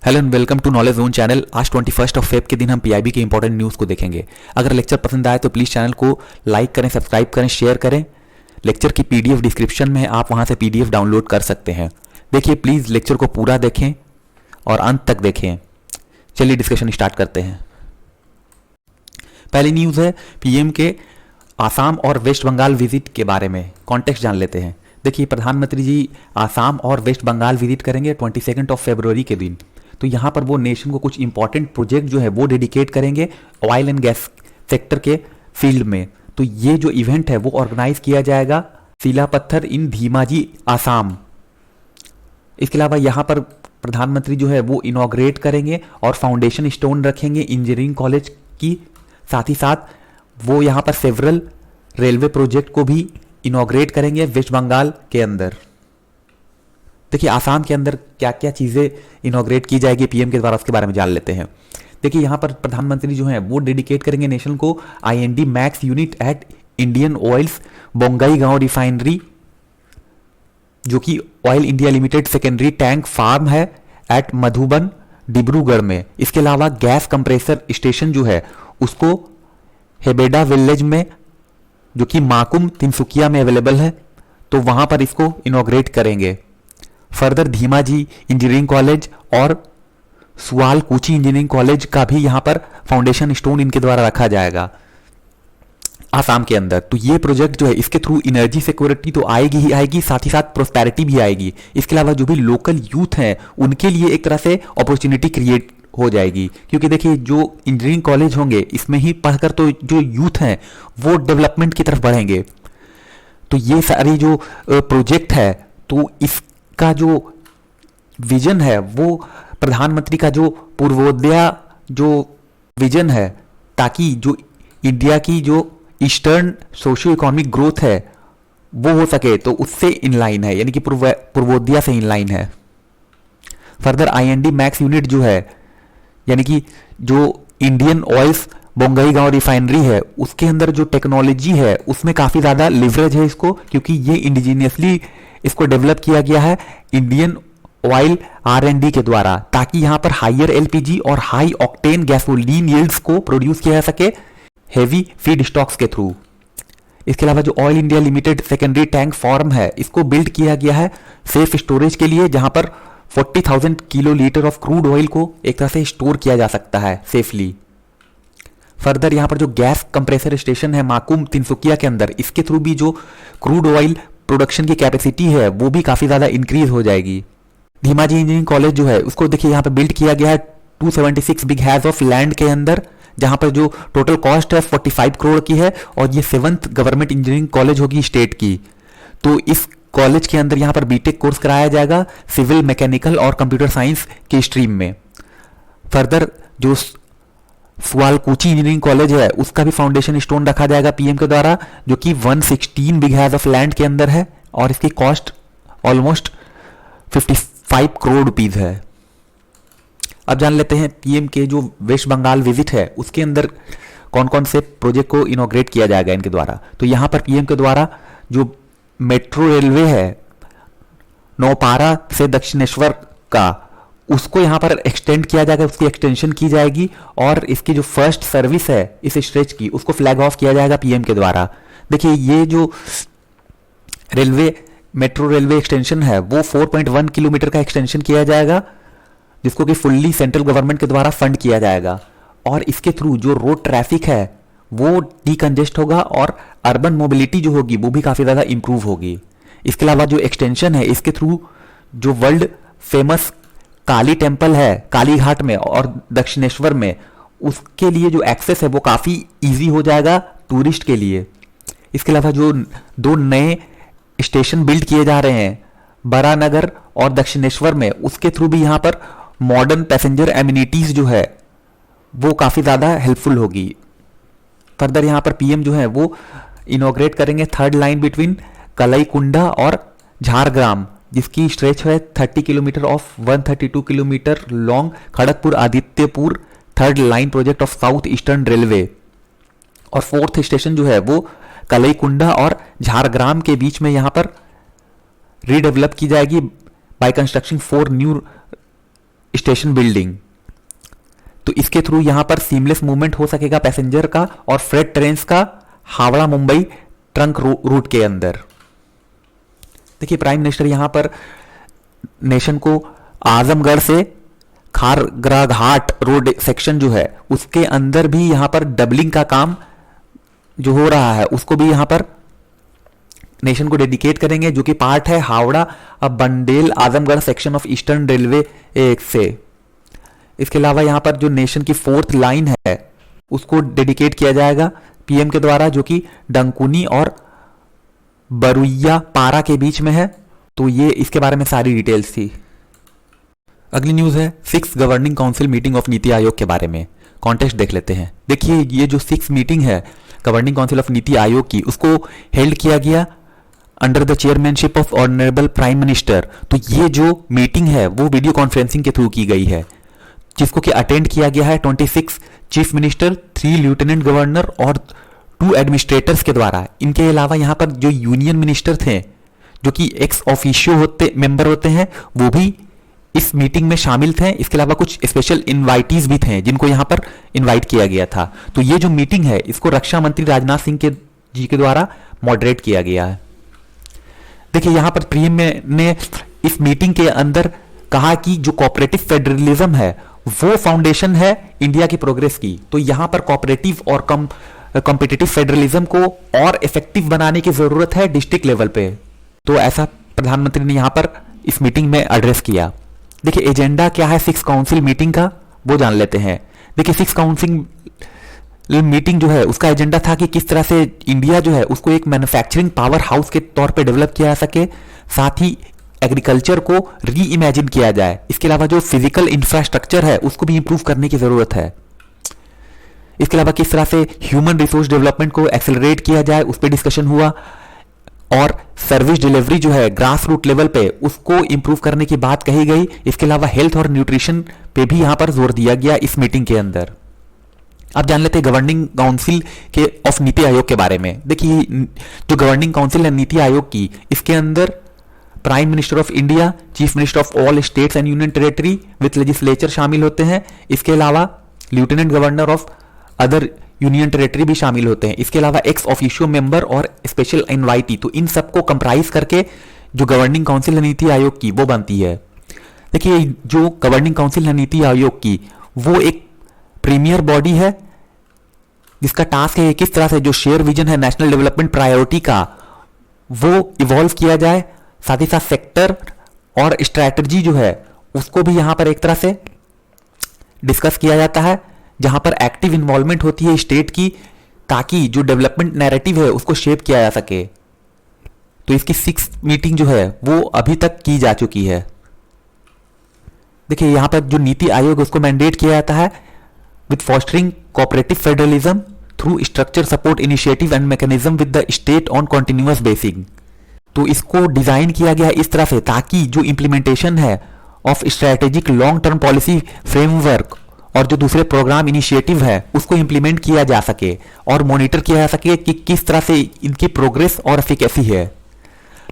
Hello and welcome to knowledge zone channel. आज 21 Feb के दिन हम पीआईबी के इंपॉर्टेंट न्यूज़ को देखेंगे। अगर लेक्चर पसंद आए तो प्लीज़ चैनल को लाइक करें, सब्सक्राइब करें, शेयर करें। लेक्चर की पीडीएफ डिस्क्रिप्शन में आप वहां से पीडीएफ डाउनलोड कर सकते हैं। देखिए, प्लीज़ लेक्चर को पूरा देखें और अंत तक देखें। चलिए डिस्कशन स्टार्ट करते हैं। पहली न्यूज़ है पीएम के आसाम और वेस्ट बंगाल विजिट के बारे में। कॉन्टेक्स्ट जान लेते हैं। देखिए, प्रधानमंत्री जी आसाम और वेस्ट बंगाल विजिट करेंगे 22 फरवरी के दिन। तो यहाँ पर वो नेशन को कुछ इंपॉर्टेंट प्रोजेक्ट जो है वो डेडिकेट करेंगे ऑयल एंड गैस सेक्टर के फील्ड में। तो ये जो इवेंट है वो ऑर्गेनाइज किया जाएगा सीलापत्थर इन धीमाजी, आसाम। इसके अलावा यहाँ पर प्रधानमंत्री जो है वो इनॉग्रेट करेंगे और फाउंडेशन स्टोन रखेंगे इंजीनियरिंग कॉलेज की। साथ ही साथ वो यहाँ पर सेवरल रेलवे प्रोजेक्ट को भी इनॉग्रेट करेंगे वेस्ट बंगाल के अंदर। देखिए, आसाम के अंदर क्या क्या चीज़ें इनॉग्रेट की जाएगी पीएम के द्वारा, उसके बारे में जान लेते हैं। देखिए, यहाँ पर प्रधानमंत्री जो है वो डेडिकेट करेंगे नेशन को IND max unit at Indian Oil's Bongaigaon refinery, जो कि Oil India Limited secondary tank farm है एट मधुबन, डिब्रूगढ़ में। इसके अलावा गैस कंप्रेसर स्टेशन जो है उसको हेबेडा विलेज में, जो कि माकुम तिनसुकिया में अवेलेबल है, तो वहां पर इसको इनॉग्रेट करेंगे। फर्दर धीमाजी इंजीनियरिंग कॉलेज और सुआलकुची इंजीनियरिंग कॉलेज का भी यहां पर फाउंडेशन स्टोन इनके द्वारा रखा जाएगा आसाम के अंदर। तो ये प्रोजेक्ट जो है इसके थ्रू एनर्जी सिक्योरिटी तो आएगी ही आएगी, साथ ही साथ प्रोस्पेरिटी भी आएगी। इसके अलावा जो भी लोकल यूथ हैं उनके लिए एक तरह से अपॉर्चुनिटी क्रिएट हो जाएगी, क्योंकि देखिए जो इंजीनियरिंग कॉलेज होंगे इसमें ही पढ़कर तो जो यूथ हैं वो डेवलपमेंट की तरफ बढ़ेंगे। तो ये सारी जो प्रोजेक्ट है, तो इसका जो विजन है वो प्रधानमंत्री का जो पूर्वोदय जो विजन है, ताकि जो इंडिया की जो ईस्टर्न सोशियो इकोनॉमिक ग्रोथ है वो हो सके, तो उससे इनलाइन है, यानी कि पूर्वोदय से इनलाइन है। फर्दर आईएनडी मैक्स यूनिट जो है, यानी कि जो इंडियन ऑयल्स बोंगाईगांव रिफाइनरी है, उसके अंदर जो टेक्नोलॉजी है उसमें काफी ज्यादा लिवरेज है इसको, क्योंकि ये इंडिजीनियसली इसको डेवलप किया गया है इंडियन ऑयल आर&डी के द्वारा, ताकि यहां पर हायर एलपीजी और हाई ऑक्टेन गैसोलीन यील्ड्स को प्रोड्यूस किया जा सके हेवी फीड स्टॉक्स के थ्रू। इसके अलावा जो Oil India Limited secondary tank farm है, इसको बिल्ड किया गया है सेफ स्टोरेज के लिए, जहां पर 40,000 kilo litre of crude oil को एक तरह से स्टोर किया जा सकता है सेफली। फर्दर यहां पर जो गैस कंप्रेसर स्टेशन है माकुम तिनसुकिया के अंदर, इसके थ्रू भी जो क्रूड ऑयल प्रोडक्शन की कैपेसिटी है वो भी काफी ज्यादा इंक्रीज हो जाएगी। धीमाजी इंजीनियरिंग कॉलेज जो है उसको देखिए यहाँ पे बिल्ड किया गया है 276 बिग हैज ऑफ लैंड के अंदर, जहां पर जो टोटल कॉस्ट है 45 करोड़ की है, और ये 7th गवर्नमेंट इंजीनियरिंग कॉलेज होगी स्टेट की। तो इस कॉलेज के अंदर यहां पर बीटेक कोर्स कराया जाएगा सिविल, मैकेनिकल और कंप्यूटर साइंस के स्ट्रीम में। फर्दर जो सुआलकुची इंजीनियरिंग कॉलेज है उसका भी फाउंडेशन स्टोन रखा जाएगा पीएम के द्वारा, जो कि 116 बिग हैज ऑफ लैंड के अंदर है, और इसकी कॉस्ट ऑलमोस्ट 55 करोड़ रुपीज है। अब जान लेते हैं पीएम के जो वेस्ट बंगाल विजिट है उसके अंदर कौन कौन से प्रोजेक्ट को इनॉग्रेट किया जाएगा इनके द्वारा। तो यहां पर पीएम के द्वारा जो मेट्रो रेलवे है नौपारा से दक्षिणेश्वर का, उसको यहां पर एक्सटेंड किया जाएगा, उसकी एक्सटेंशन की जाएगी, और इसकी जो फर्स्ट सर्विस है इस स्ट्रेच की उसको फ्लैग ऑफ किया जाएगा पीएम के द्वारा। देखिए, ये जो रेलवे मेट्रो रेलवे एक्सटेंशन है वो 4.1 किलोमीटर का एक्सटेंशन किया जाएगा, जिसको कि फुल्ली सेंट्रल गवर्नमेंट के द्वारा फंड किया जाएगा, और इसके थ्रू जो रोड ट्रैफिक है वो डीकंजेस्ट होगा और अर्बन मोबिलिटी जो होगी वो भी काफी ज्यादा इंप्रूव होगी। इसके अलावा जो एक्सटेंशन है इसके थ्रू जो वर्ल्ड फेमस काली टेम्पल है काली घाट में और दक्षिणेश्वर में, उसके लिए जो एक्सेस है वो काफी इजी हो जाएगा टूरिस्ट के लिए। इसके अलावा जो 2 नए स्टेशन बिल्ड किए जा रहे हैं बरानगर और दक्षिणेश्वर में, उसके थ्रू भी यहां पर मॉडर्न पैसेंजर एमिनिटीज जो है वो काफी ज्यादा हेल्पफुल होगी। फर्दर यहां पर पीएम जो है वो इनॉग्रेट करेंगे 3rd लाइन बिटवीन कलईकुंडा और झारग्राम, जिसकी स्ट्रेच है 30 kilometre of 132 kilometre long Kharagpur Adityapur 3rd line project of south eastern railway. और 4th स्टेशन जो है वो कलईकुंडा और झारग्राम के बीच में यहां पर रीडेवलप की जाएगी by construction 4 new station building. तो इसके थ्रू यहां पर सीमलेस मूवमेंट हो सकेगा पैसेंजर का और फ्रेट ट्रेन्स का हावड़ा मुंबई ट्रंक रूट के अंदर। देखिए प्राइम मिनिस्टर यहां पर नेशन को आजमगढ़ से खारगरा घाट रोड सेक्शन जो है उसके अंदर भी यहां पर डबलिंग का काम जो हो रहा है उसको भी यहां पर नेशन को डेडिकेट करेंगे, जो कि पार्ट है हावड़ा अब Bandel Azamgarh section of eastern railway से। इसके अलावा यहां पर जो नेशन की 4th लाइन है उसको डेडिकेट किया जाएगा पीएम के द्वारा, जो कि डंकुनी और बरुइया पारा के बीच में है। तो ये इसके बारे में सारी डिटेल्स थी। अगली न्यूज है 6th governing council meeting of NITI Aayog के बारे में। कॉन्टेक्स्ट देख लेते हैं। देखिए ये जो 6th मीटिंग है governing council of NITI Aayog की उसको हेल्ड किया गया under the chairmanship of honourable prime minister. तो ये जो मीटिंग है वो वीडियो कॉन्फ्रेंसिंग के थ्रू की गई है, जिसको कि अटेंड किया गया है 26 चीफ मिनिस्टर, 3 लेफ्टिनेंट गवर्नर और 2 एडमिनिस्ट्रेटर्स के द्वारा। इनके अलावा यहाँ पर जो यूनियन मिनिस्टर थे जो कि एक्स ऑफिशियो मेंबर होते हैं वो भी इस मीटिंग में शामिल थे। इसके अलावा कुछ स्पेशल इनवाइटीज भी थे जिनको यहाँ पर इनवाइट किया गया था। तो ये जो मीटिंग है इसको रक्षा मंत्री राजनाथ सिंह जी के द्वारा मॉडरेट किया गया है। देखिए यहाँ पर पीएम ने इस मीटिंग के अंदर कहा कि जो कोऑपरेटिव फेडरलिज्म है वो फाउंडेशन है इंडिया की प्रोग्रेस की। तो यहां पर कोऑपरेटिव और कॉम्पिटिटिव फेडरलिज्म को और इफेक्टिव बनाने की जरूरत है डिस्ट्रिक्ट लेवल पे। तो ऐसा प्रधानमंत्री ने यहां पर इस मीटिंग में एड्रेस किया। देखिए एजेंडा क्या है 6th काउंसिल मीटिंग का वो जान लेते हैं। देखिए 6th काउंसिल मीटिंग जो है उसका एजेंडा था कि किस तरह से इंडिया जो है उसको एक मैन्युफैक्चरिंग पावर हाउस के तौर पे डेवलप किया जा सके, साथ ही एग्रीकल्चर को री इमेजिन किया जाए। इसके अलावा जो फिजिकल इंफ्रास्ट्रक्चर है उसको भी इंप्रूव करने की जरूरत है। इसके अलावा किस तरह से ह्यूमन रिसोर्स डेवलपमेंट को एक्सेलरेट किया जाए उस पर डिस्कशन हुआ, और सर्विस डिलीवरी जो है ग्रास रूट लेवल पे उसको इंप्रूव करने की बात कही गई। इसके अलावा हेल्थ और न्यूट्रिशन पे भी यहां पर जोर दिया गया इस मीटिंग के अंदर। अब जान लेते हैं गवर्निंग काउंसिल के ऑफ नीति आयोग के बारे में। देखिए जो गवर्निंग काउंसिल है नीति आयोग की इसके अंदर prime minister of India, chief minister of all states and union territory with legislature शामिल होते हैं। इसके अलावा lieutenant governor of other union territory भी शामिल होते हैं। इसके अलावा एक्स ऑफिशियो मेंबर और स्पेशल इनवाइटी। तो इन सबको कंप्राइज करके जो गवर्निंग काउंसिल है नीति आयोग की वो बनती है। देखिए जो गवर्निंग काउंसिल है नीति आयोग की वो एक प्रीमियर बॉडी है जिसका टास्क है किस तरह से जो शेयर विजन है नेशनल डेवलपमेंट प्रायोरिटी का वो इवॉल्व किया जाए, साथ ही साथ सेक्टर और स्ट्रैटेजी जो है उसको भी यहां पर एक तरह से डिस्कस किया जाता है, जहां पर एक्टिव इन्वॉल्वमेंट होती है स्टेट की, ताकि जो डेवलपमेंट नैरेटिव है उसको शेप किया जा सके। तो इसकी 6th मीटिंग जो है वो अभी तक की जा चुकी है। देखिए यहां पर जो नीति आयोग उसको मैंडेट किया जाता है with fostering cooperative federalism through structure support initiative and mechanism with the state on continuous basis. तो इसको डिजाइन किया गया इस तरह से ताकि जो इंप्लीमेंटेशन है of strategic long term policy framework और जो दूसरे प्रोग्राम इनिशिएटिव है उसको इंप्लीमेंट किया जा सके और मॉनिटर किया जा सके कि किस तरह से इनकी प्रोग्रेस और एफिकेसी है।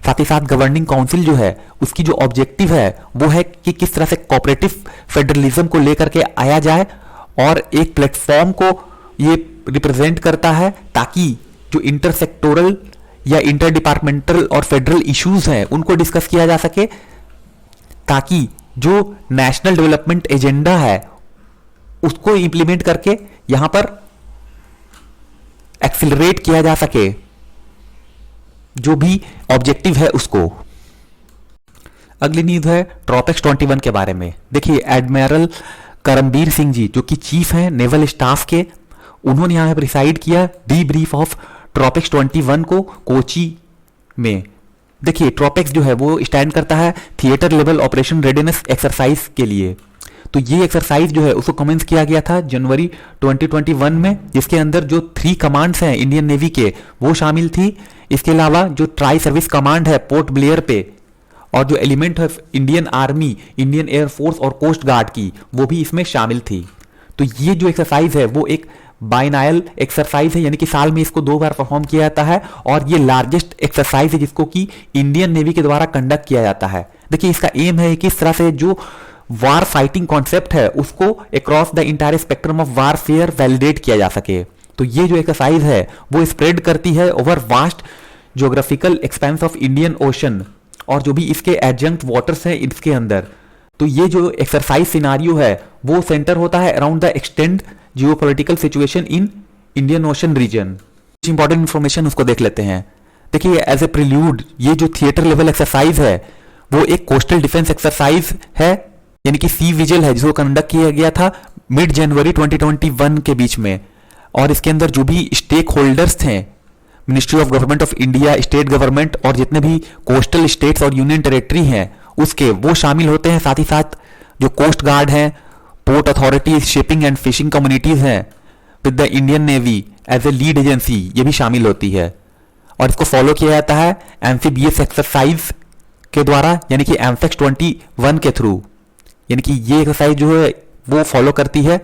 साथ ही साथ गवर्निंग काउंसिल जो है उसकी जो ऑब्जेक्टिव है वो है कि किस तरह से कोऑपरेटिव फेडरलिज्म को लेकर के आया जाए और एक प्लेटफॉर्म को ये रिप्रेजेंट करता है ताकि जो इंटरसेक्टोरल या इंटर डिपार्टमेंटल और फेडरल इश्यूज हैं उनको डिस्कस किया जा सके, ताकि जो नेशनल डेवलपमेंट एजेंडा है उसको इंप्लीमेंट करके यहां पर एक्सिलरेट किया जा सके जो भी ऑब्जेक्टिव है उसको। अगली न्यूज है ट्रॉपेक्स 21 के बारे में। देखिए एडमिरल करमबीर सिंह जी जो कि चीफ हैं नेवल स्टाफ के, उन्होंने यहां पर डिसाइड किया डी ब्रीफ ऑफ ट्रॉपेक्स 21 को कोची में। देखिए ट्रॉपेक्स जो है वो स्टैंड करता है theatre level operation readiness exercise के लिए। तो ये एक्सरसाइज जो है उसको कमेंस किया गया था जनवरी 2021 में, जिसके अंदर जो 3 कमांड्स हैं इंडियन नेवी के वो शामिल थी। इसके अलावा जो ट्राई सर्विस कमांड है पोर्ट ब्लेयर पे और जो एलिमेंट है इंडियन आर्मी, इंडियन एयरफोर्स और कोस्ट गार्ड की वो भी इसमें शामिल थी। तो ये जो एक्सरसाइज है वो एक बाइनायल एक्सरसाइज है, यानी कि साल में इसको 2 बार परफॉर्म किया जाता है और ये लार्जेस्ट एक्सरसाइज है जिसको कि इंडियन नेवी के द्वारा कंडक्ट किया जाता है। देखिए इसका एम है किस तरह से जो वार फाइटिंग कॉन्सेप्ट है उसको across the entire spectrum of warfare validate किया जा सके। तो ये जो एक्सरसाइज है वो स्प्रेड करती है over vast geographical expense of Indian ocean और जो भी इसके एडजंक्ट वाटर्स हैं इसके अंदर। तो ये जो एक्सरसाइज सिनारियो है वो सेंटर होता है around the extend geopolitical situation in Indian Ocean region. कुछ इंपॉर्टेंट इंफॉर्मेशन उसको देख लेते हैं। देखिए एज ए प्रिल्यूड ये जो थिएटर लेवल एक्सरसाइज है वो एक कोस्टल डिफेंस एक्सरसाइज है, यानी कि सी विजिल है, जिसको कंडक्ट किया गया था मिड जनवरी 2021 के बीच में। और इसके अंदर जो भी स्टेक होल्डर्स थे, ministry of government of India, state government और जितने भी कोस्टल स्टेट्स और यूनियन टेरेटरी हैं उसके, वो शामिल होते हैं। साथ ही साथ जो कोस्ट गार्ड हैं, port authorities, shipping and fishing communities हैं with the Indian navy as a lead agency, ये भी शामिल होती है। और इसको फॉलो किया जाता है एम्फीबियस एक्सरसाइज के द्वारा, यानी कि एमफेक्स 21 के थ्रू। यानी कि ये एक्सरसाइज जो है वो फॉलो करती है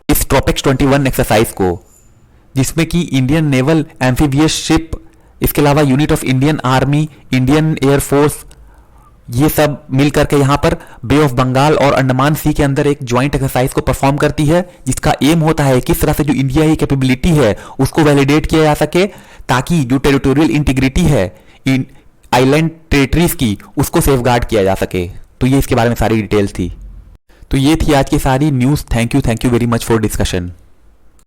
इस ट्रॉपिक्स 21 एक्सरसाइज को, जिसमें कि इंडियन नेवल एम्फीबियस शिप, इसके अलावा unit of Indian army, Indian air force, ये सब मिल करके यहाँ पर बे ऑफ बंगाल और अंडमान सी के अंदर एक ज्वाइंट एक्सरसाइज को परफॉर्म करती है, जिसका एम होता है किस तरह से जो इंडिया की कैपेबिलिटी है उसको वैलिडेट किया जा सके, ताकि जो टेरिटोरियल इंटीग्रिटी है इन आइलैंड टेरिटरीज की उसको सेफगार्ड किया जा सके। तो ये इसके बारे में सारी डिटेल थी। तो ये थी आज की सारी news. Thank you very much for discussion.